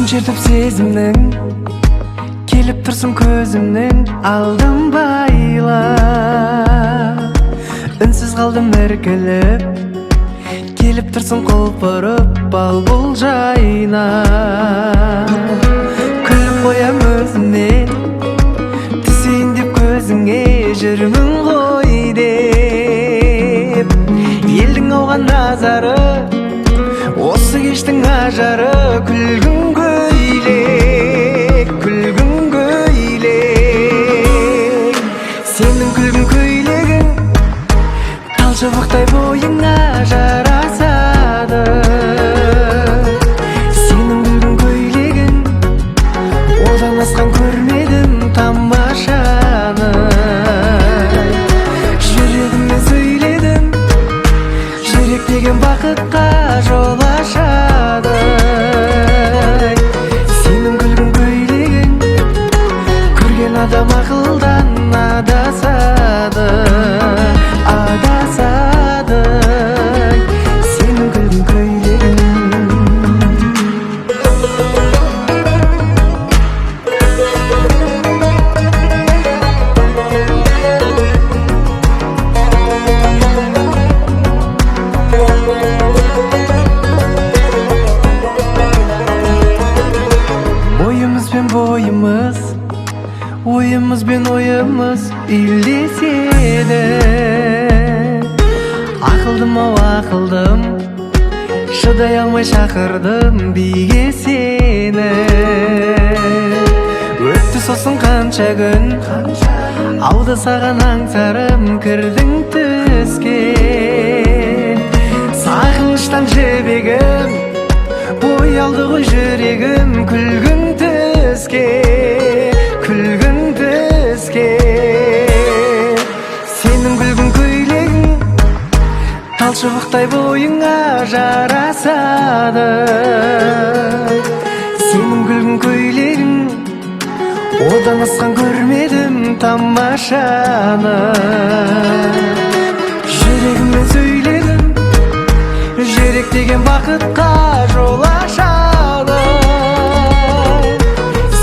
Çırtıp sezimnin kelip tursun közümnün aldım bayla Ünsüz kaldım erkelip kelip tursun kolporup bal bul jayına Külüp koyam özüne tüseyim dep közüңe jürümün koy dep Elдің ауған назары осы кештің ажары күлгін көйлек сенің күлгін көйлегің тал шыбықтай бойыңа жарасады сенің күлгін көйлегің одан асқан көрмедім тамашаны жүрегіммен сөйледім жүрек деген бақытқа жол ашады сенің күлгін көйлегің көрген адам ақылдан адасады сенің күлгін көйлегің Oyımız ben oyımız illesedi Akıldım ау akıldım Şıday almay şakırdım биге seni Өтті сосын қанша күн Ауды саған аңсарым кірдің түске Сағыныштан жібегім Боялды ғой жүрегім күлгін түске сенің күлгін көйлегің тал шыбықтай бойыңа жарасады сенің күлгін көйлегің одан асқан көрмедім тамашаны жүрегіммен сөйледім жүрек деген бақытқа жол ашады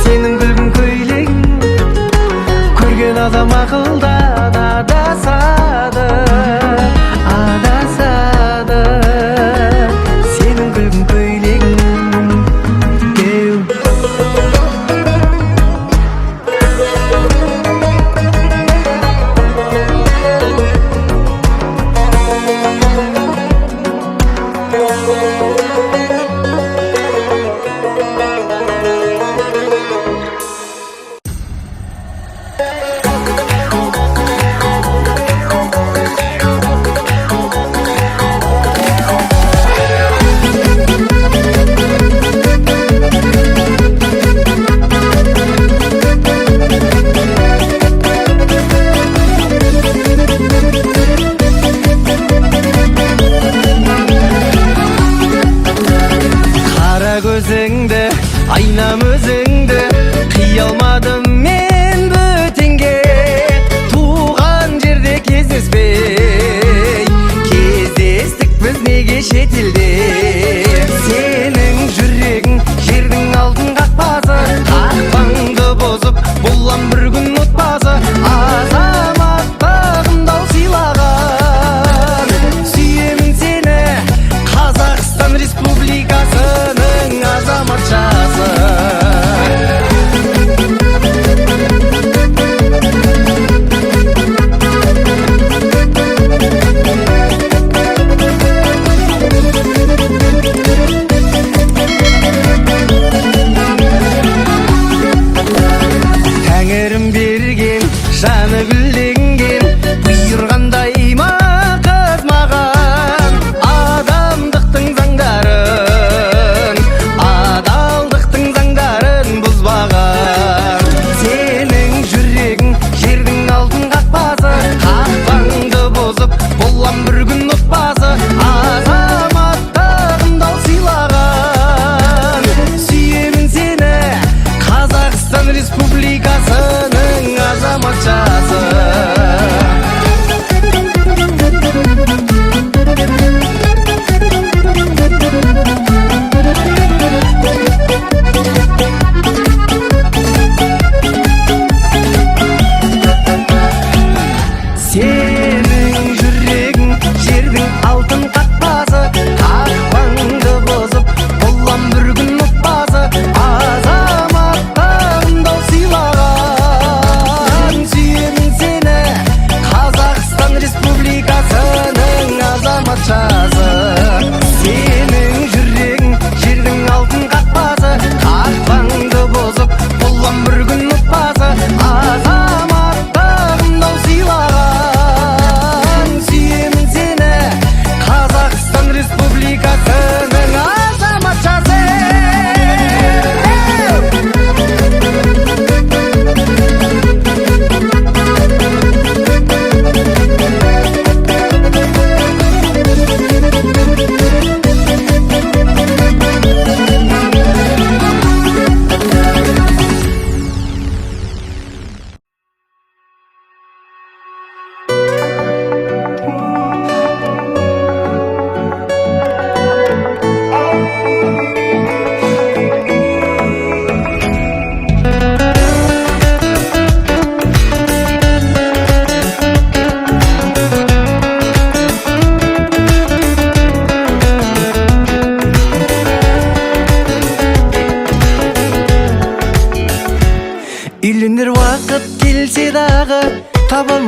сенің күлгін көйлегің көрген адам ақылдан адасады сенің күлгін көйлегің Gözіңді, айнам өзіңді қия алмадым мен бөтенге туған жерде кездеспей кездестік біз неге шетелде сенің жүрегің жердің алтын қақпасы қақпаңды бұзып болам бір күн отбасы азаматтығымды ау сыйлаған сүйемін сені Қазақстан Республикасының азаматшасы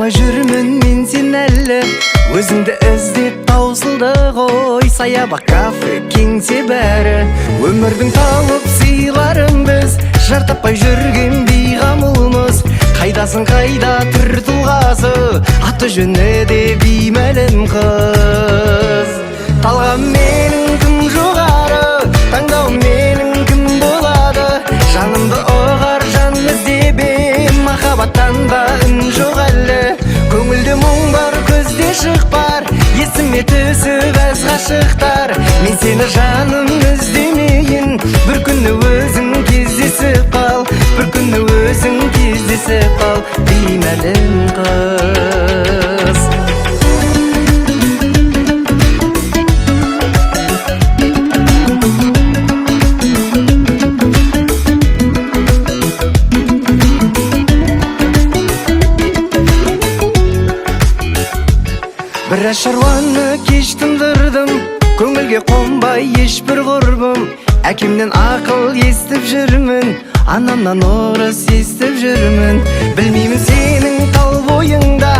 Жартапай жүрмін мен сен әлі, өзіңді іздеп таусылды ғой. Саябақ, кафе, кеңсе бәрі, өмірдің тауып сыйларын біз. Жартапай жүрген бейғамылмыз, қайдасың қайда түр тұлғасы, аты жөні де беймәлім қыз. Талғам менің кім жоғары, таңдау менің кім болады, жанымды оғар жан іздебем, махаббаттан да үн жоқ әлі. Көңілде мұң бар, көзде шықпар, есіме түсіп әз ғашықтар. Мен сені жаным іздемейін, бір күні өзің кездесіп қал, бір күні өзің кездесіп қал, беймәлім қыз. Біраз шаруаны кеш тындырдым, көңілге қонбай ешбір құрбым. Әкемнен ақыл естіп жүрмін, анамнан орыс естіп жүрмін. Білмеймін сенің тал бойыңда,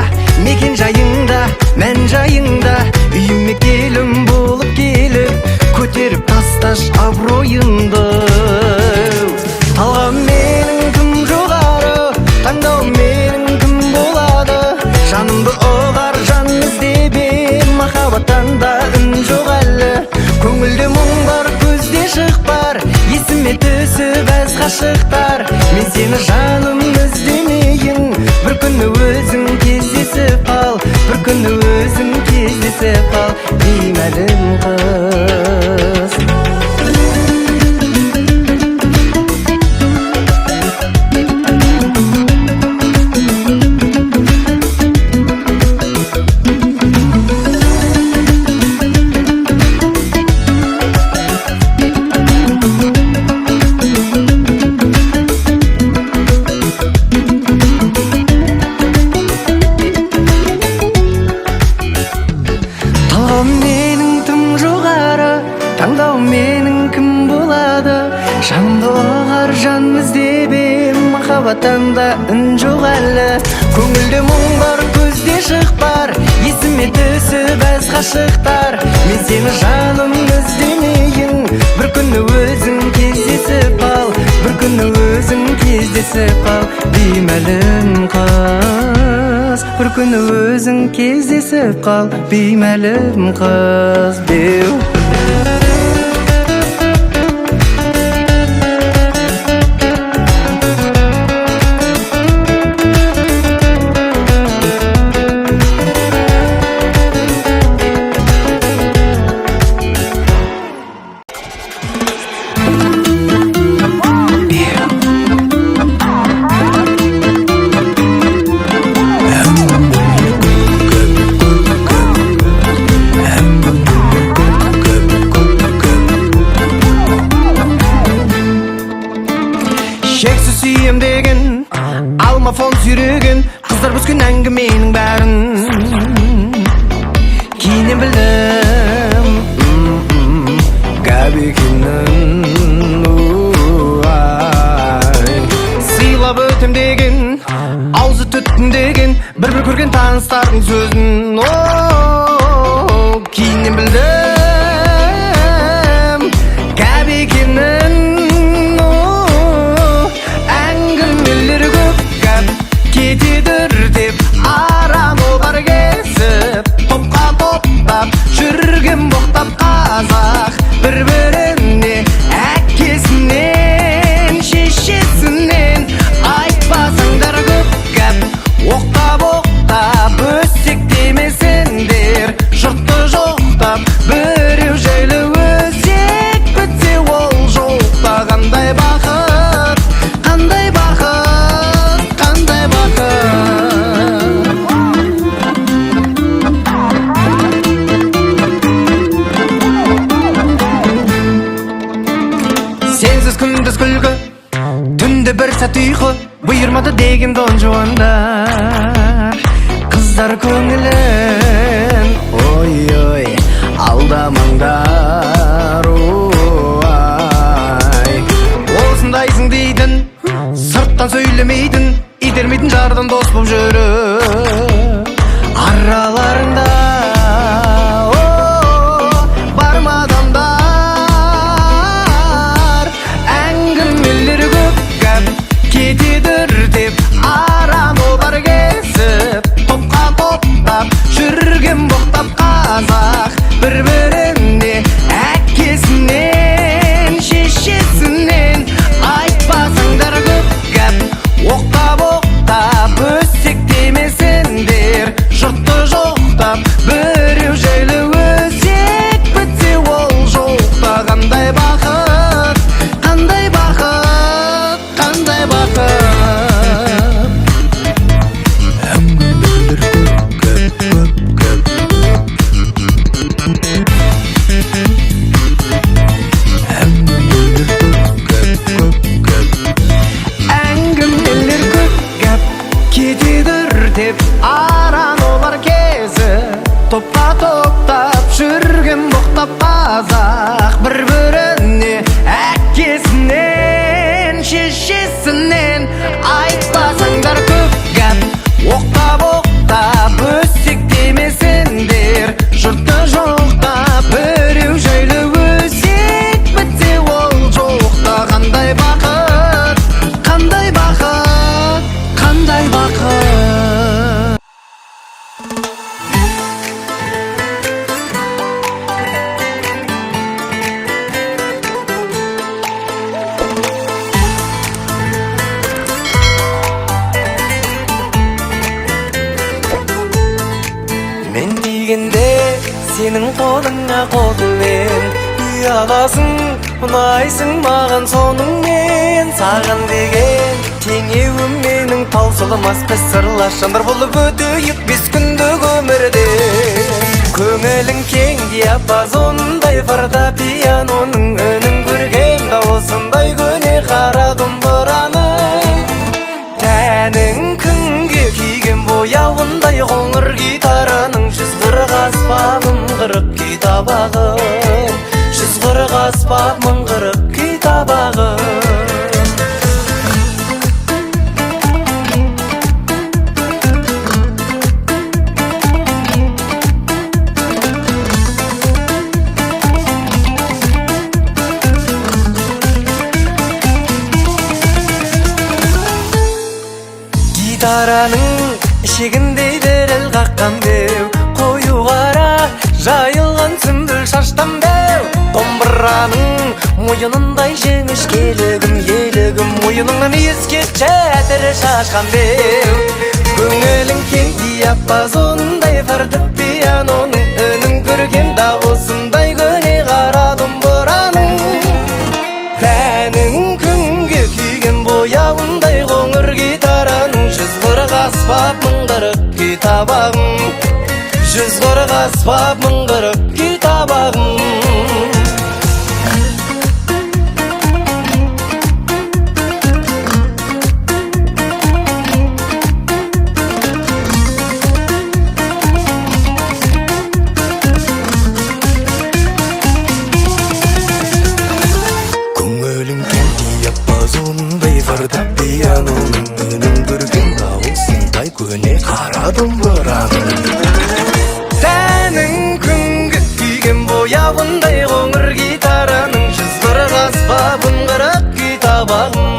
мекен жайыңда, мән жайыңда, үйіме келім болып келіп, көтеріп тасташ абыройымды. Талғам менің кім жоғары, таңдау менің кім болады, жанымды оғар жан іздебем, махаббаттан да үн жоқ әлі. Көңілде мұң бар, көзде шықпар, есіме түсіп әз ғашықтар. Мен сені жаным іздемейін, бір күні өзің кездесіп қал, бір күні өзің кездесіп қал, беймәлім қыз. Таңдау менің кім болады, жанымды оғар жан іздебем, махаббаттан да үн жоқ әлі. Көңілде мұң бар, көзде шықпар, есіме түсіп әз ғашықтар. Мен сені жаным іздемейін, бір күні өзің кездесіп қал, бір күні өзің кездесіп қал, беймәлім қыз. Бір күні өзің кездесіп қал, беймәлім қыз. Шексіз сүйем деген, алма фон сүйреген, қыздар бүскен әңгіменің бәрін кейіннен білдім, кәбі екенін. Сыйлап өтем деген, аузы түттім деген, бір көрген таныстардың сөзін кейіннен білдім, кәбі екенін. Кетедір деп арамы бар кесіп, топқа топтап жүрген боқтап қазақ, бір-біріне әкесінен шешесінен айтпасаңдар көп кәп, оқтап өсектемесендер, жұртты жоқтап біреу жайлы өсек бітсе ол жоқта. Қандай бақыт, қандай бақыт, қандай сенсіз күндіз күлкі, түнде бір сәт ұйқы, бұйырмады деген дон жуандар. Қыздар көңілін ой-ой алдамаңдар. Осындайсың дейтін, сырттан сөйлемейтін, итермейтін жардан дос боп жүріп, қазақ бір-біріне әкесінен шешесінен айтпасаңдар көп гәп оқтап өссек демесеңдер жұртты жоқтап біреу жайлы өсек бітсе ол жоқта қандай бақыт қандай бақыт қандай бақыт. Мен дегенде сенің қолыңа қолмен ұяласың ұнайсың маған соныңмен саған деген теңеуім менің таусылмас біз сырлас жандар болып өтейік бес күндік өмірде көңілің кең диапазондай фортепианоның үнін көрген дауысындай көне қара домбыраның тәнің күнге күйген бояуындай қоңыр гитараның 140 аспабым 40 күй табағым 140 аспабым 40 күй табағым. Гитараның ішегіндей діріл қаққан беу қою қара жайылған сүмбіл шаштан беу домбыраның мойынындай жіңішкелігім елігім мойыныңнан ескерткіше тірі шашқан беу көңілің кең диапазондай фортепианоның үнін көрген дауысындай көне қара домбыраның тәнің күнге күйген бояуындай қоңыр гитараның 140 аспап 40 күй табағым 140 аспап 40 күй табағым. Көңілің кең диапазондай фортепианоның үнін көрген дауысындай көне қара домбыраның тәнің күнгі күйген бояуындай қоңыр гитараның 140 аспап 40 күй табағым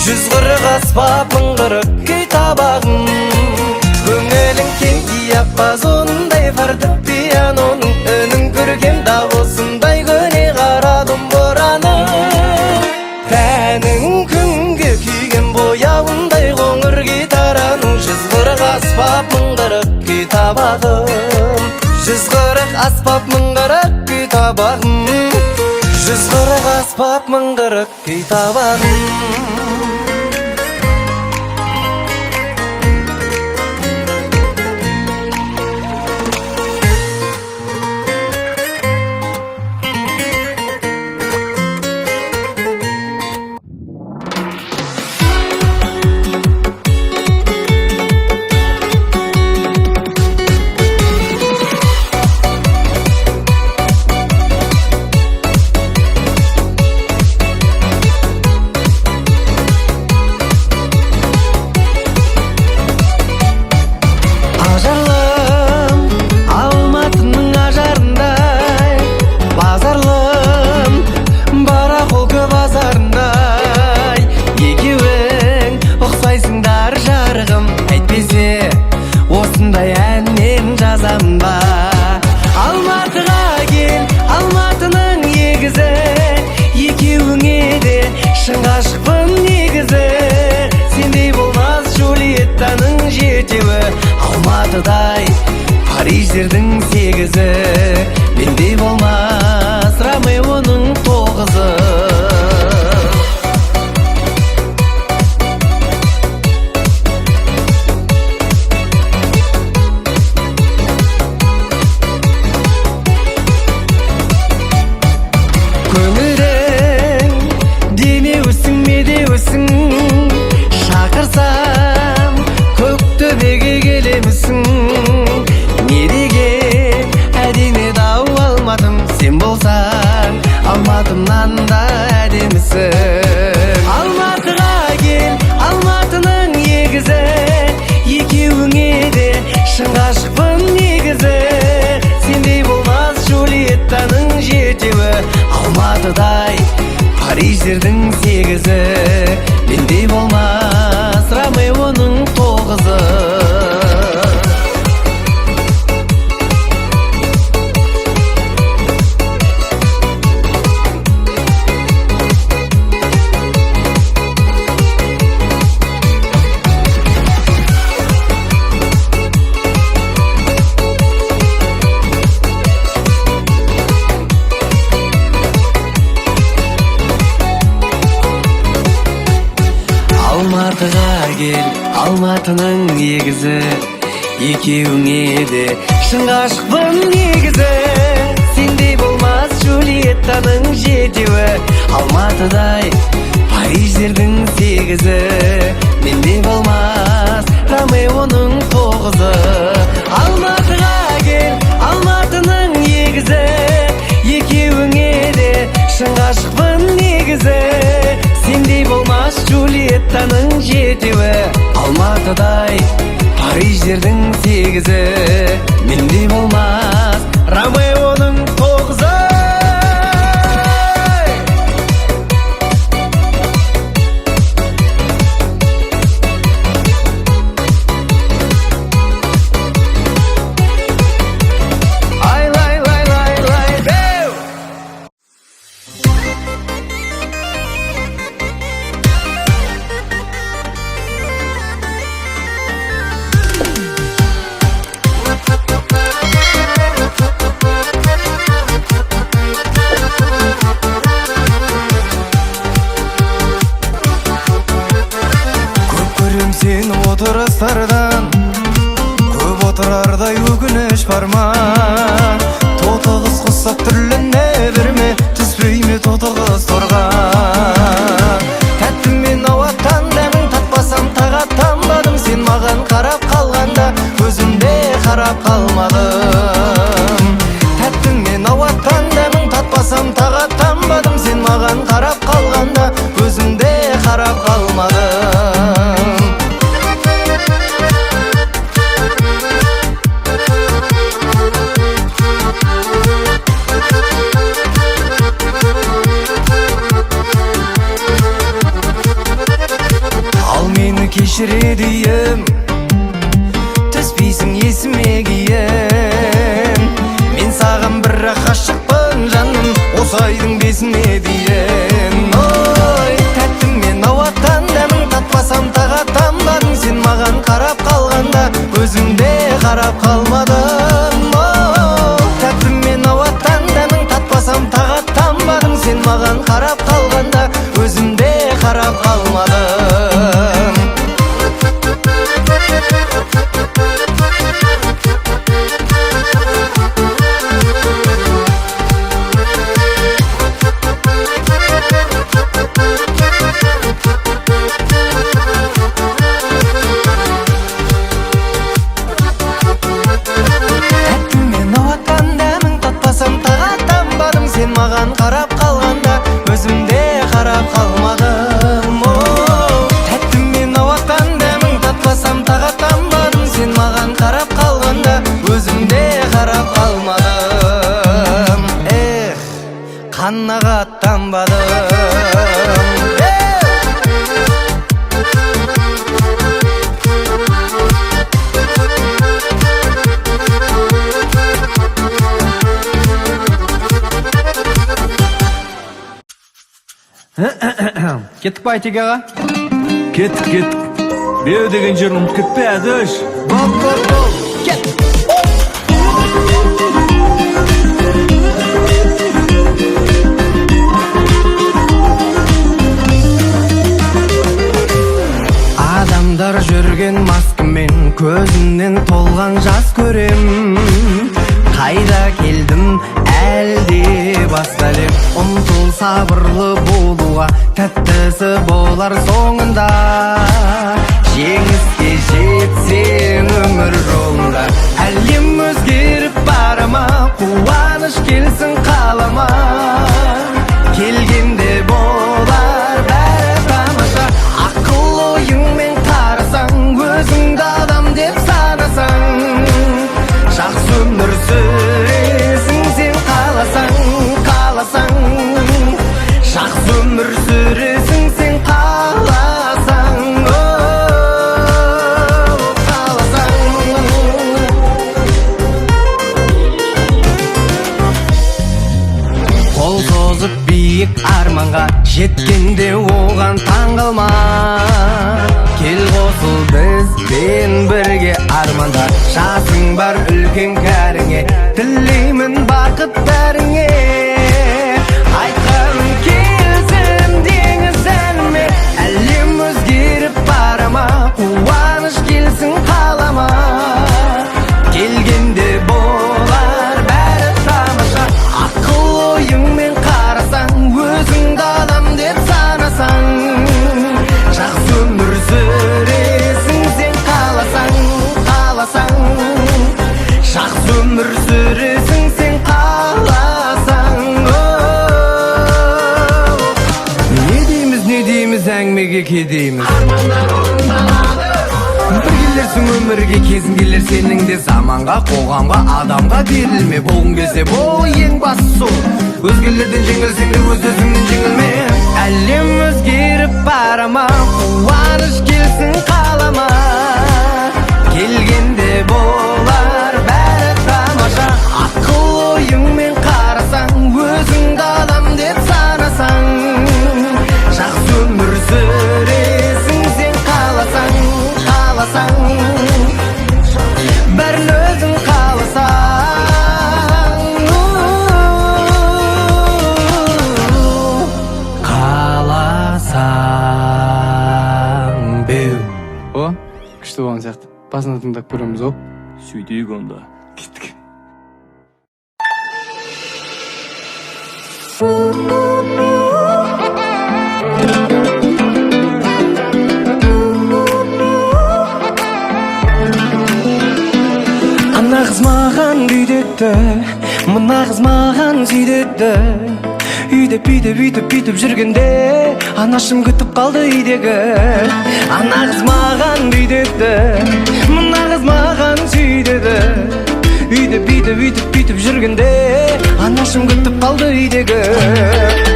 140 аспап 40 күй табағым. Көңілің кең диапазондай фортепианоның үнін көрген дауысындай көне қара домбыраның тәнің күнге күйген бояуындай қоңыр гитараның 140 аспап 40 күй табағым 140 аспап 40 күй табағым 140 аспап 40 күй табағым. болсаң, Алматымнан да әдемісің. Алматыға кел, Алматының егізі, екеуіңе де шын ғашықпын негізі. Сендей болмас Джульеттаның жетеуі, Алматыдай Париждердің сегізі. Мендей болмас Ромеоның тоғызы. Алматыға кел, Алматының егізі, екеуіңе де шын ғашықпын негізі. Сендей болмас Джульеттаның жетеуі, Алматыдай Париждердің сегізі. Мендей болмас Ромеоның тоғызы. Алматыға кел, Алматының егізі, екеуіңе де шын ғашықпын негізі. Сендей болмас Джульеттаның жетеуі, Алматыдай Париждердің сегізі. Мендей болмас Ромеоның тоғызы. Сен отырыстардан көп отырардай өкініш бар ма? Тотығыз құсап түрлене берме, түспей ме тотығыз торға? Тәттім мен ауаттан дәмін татпасам тағат танбадым. Сен маған қарап қалғанда өзімде қарап қалмадым. Тәттім мен ауаттан дәмін татпасам тағат танбадым. Сен маған қарап қалғанда өзімде қарап қалмадым. Кешіре дейім, түспейсің есіме кейін. Мен саған бірақ ғашықпын жаным, осы айдың бесіне дейін. Ой, тәттім мен ауаттан дәмін татпасам тағат танбадым. Сен маған қарап қалғанда өзімде қарап қалмадым. Тәттім мен ауаттан дәмін татпасам тағат танбадым. Сен маған қарап қалғанда өзімде қарап қалмадым. Сен маған қарап қалғанда өзімде қарап қалмадым. Тәттім мен ауаттан дәмін татпасам тағат танбадым. Сен маған қарап қалғанда өзімде қарап қалмадым. Қанағат танбадым. Кеттік па Айтеке аға? Кеттік. Беу деген жерін ұмытып кетпе, әдіш. Бол, кет! Адамдар жүрген маскамен көзінен толған жас көрем. Қайда келдім әлде басқа әлем. Ұмтыл сабырлы болуға, тәттісі болар соңында. Жеңіске жетсең өмір жолында. Әлем өзгеріп бар barama, quvanish kelsin qalama. Kelgende bolar bari tamasha. Aql o'yingmen qarasang, o'zingda adam deb sanasang. Shaxs umr süresin sen qalasang, qalasang. Shaxs umr süresin sen qalasang, qalasang. Qol sozib biyik armanga yetkende oğan tаңqalma. Kel qosul bizben birge armanda. Şasың бар үлкен кәріңе, тілеймін бақыттарыңе. Айтқаным келсін деңіз әніме, әлем өзгеріп барама, қуаныш келсін қалама. Келгенде болар бәрі тамаша. Ақыл ойыңмен қарасаң, өзіңді адам деп санасаң. Жақсы өмір сүресің сен қаласаң, қаласаң. Жақсы өмір сүресің сен қаласаң. Не дейміз әңгімеге кедейміз. Бір келерсің өмірге, кезің келер сенің де. Заманға, қоғамға, адамға берілме. Болғың келсе бол, ең бастысы. Өзгелерден жеңілсең де өз өзіңнен жеңілме. Әлем өзгеріп барама, қуаныш келсін қалама. Келгенде болар бәрі тамаша. Ақыл ойыңмен қарасаң, өзіңді адам деп санасаң. Жақсы өмір сүресің сен қаласаң, қаласаң. Бәрін өзің қаласаң, қаласаң беу. О, күшті болған сияқты. Басында тыңдап көреміз, о. Сөйтейік онда. Кеттік. Ана қыз маған үйдетті, мына қыз маған сүйдетті. Үйтіп жүргенде анашым күтіп қалды үйдегі. Ана қыз маған үйдетті, мына қыз маған сүйдеді. Үйтіп жүргенде анашым күтіп қалды үйдегі.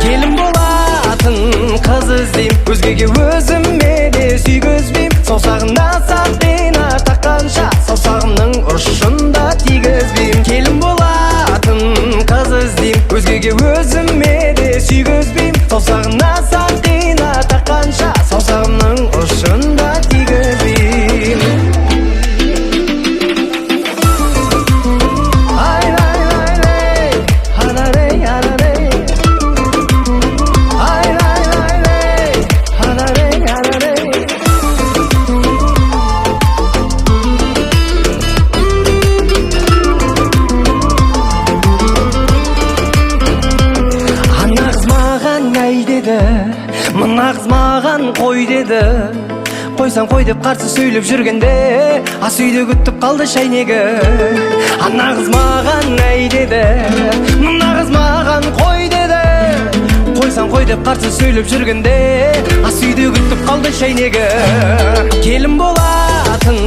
Келін болатын қыз іздейм, өзгеге өзіме де сүйгізбейм. Саусағына сақина таққанша, саусағымның ұшында тигізбейм. Келін болатын қыз іздейм, өзгеге өзіме де сүйгізбейм. Саусағына сақина таққанша, саусағымның ұшында тигізбейм. Мына қыз маған қой деді. Қойсаң қой деп қарсы сөйлеп жүргенде, ас үйде күтіп қалды шайнегі. Ана қыз маған әй деді, мына қыз маған қой деді. Қойсаң қой деп қарсы сөйлеп жүргенде, ас үйде күтіп қалды шайнегі. Келін болатын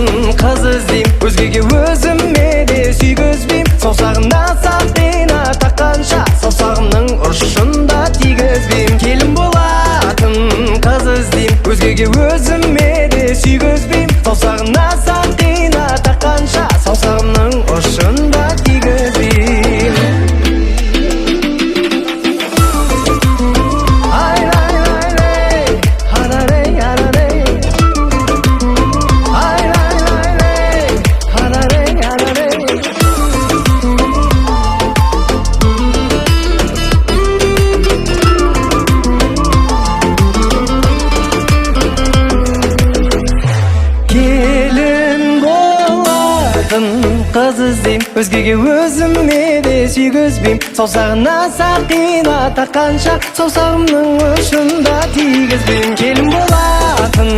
қыз іздейм, өзгеге өзіме де сүйгізбейм. Саусағына сақина таққанша, саусағымның ұшында тигізбейм. Келін болатын қыз іздейм, өзгеге өзіме де сүйгізбейм. Саусағына сақина таққанша, саусағымның ұшында тигізбейм. Қыз іздейм, өзгеге өзіме де сүйгізбейм. Саусағына сақина таққанша, саусағымның ұшында тигізбейм. Келін болатын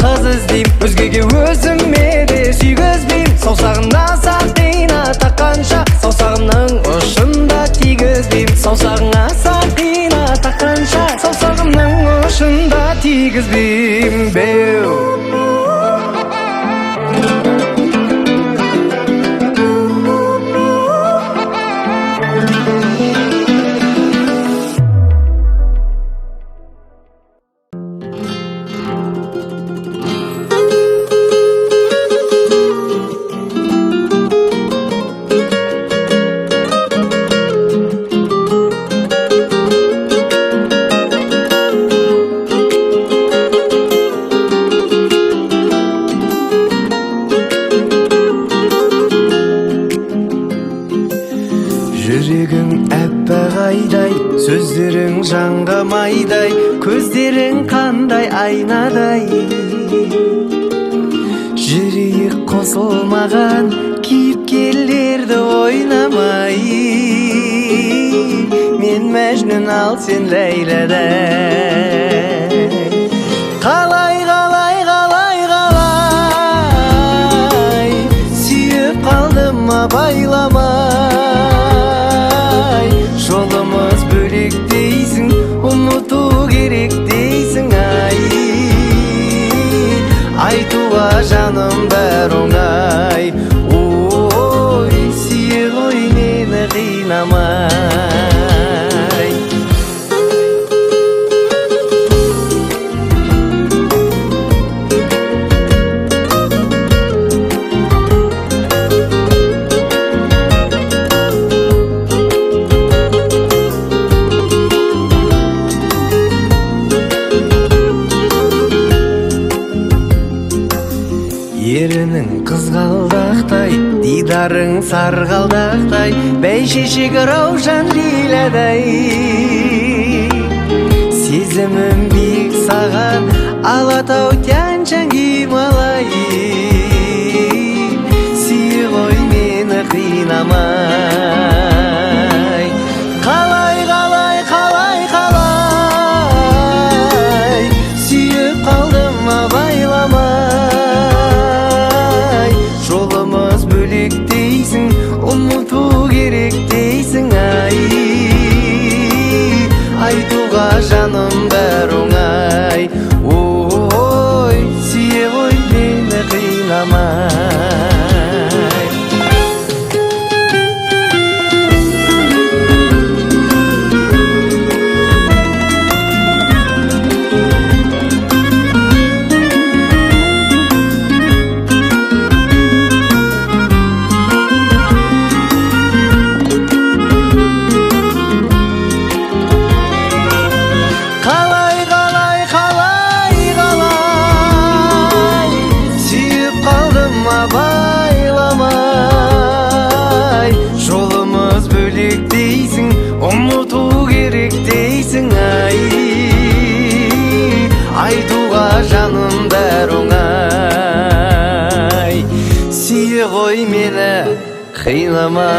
қыз іздейм, өзгеге өзіме де сүйгізбейм. Саусағына сақина таққанша, саусағымның ұшында тигізбейм, саусағыңа сақина таққанша саусағымның ұшында тигізбейм. Беу жүрегің әппақ айдай, сөздерің жанға майдай, көздерің қандай айнадай. Жүрейік қосылмаған кейіпкерлерді ойнамай, мен Мәжнүн ал сен Ләйлядай. Қалай, қалай, қалай, қалай сүйіп қалдым ма байламай, жолымыз бөлек дейсің, ұмыту керек дейсің. Айтуға жаным бәр оңай, ой сүйе ғой мені қинамай. Ерінің қызғалдақтай, дидарың сарғалдақтай, бәйшешек раушан лилядай. Сезімім биік саған, Алатау Тянь-Шань Гималай. Сүйе ғой мені қинамай. Қалай, қалай, қалай, қалай сүйіп қалдым ма байламай, жолымыз бөлек дейсің, ұмыту керек дейсің. Айтуға жаным бәр оңай, ой сүйе ғой мені қинамай. Қалай, қалай, қалай, қалай сүйіп қалдым ма байламай, жолымыз бөлек дейсің, ұмыту керек дейсің. Айтуға жаным бәр оңай, сүйе ғой мені қинамай.